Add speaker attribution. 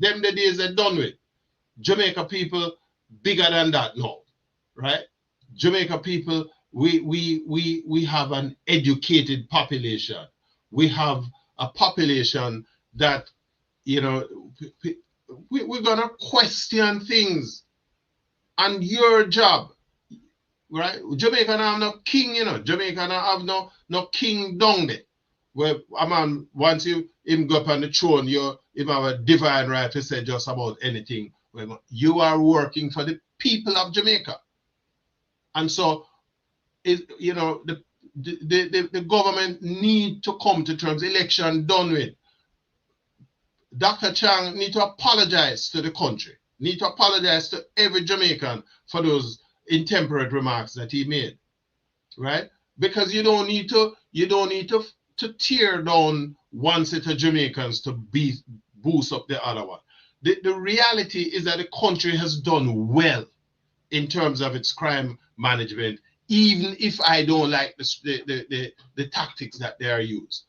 Speaker 1: Them the days are done with. Jamaica people bigger than that now, right? Jamaica people, we have an educated population. We have a population that, you know, we're gonna question things. And your job, right? Jamaica don't have no king, you know. Jamaica don't have no king down there. Where a man, once him go up on the throne, him have a divine right to say just about anything. You are working for the people of Jamaica. And so you know, the government need to come to terms. Election done with. Dr. Chang need to apologize to the country. Need to apologize to every Jamaican for those intemperate remarks that he made, right? Because you don't need to tear down one set of Jamaicans to boost up the other one. The reality is that the country has done well in terms of its crime management, even if I don't like the tactics that they are used.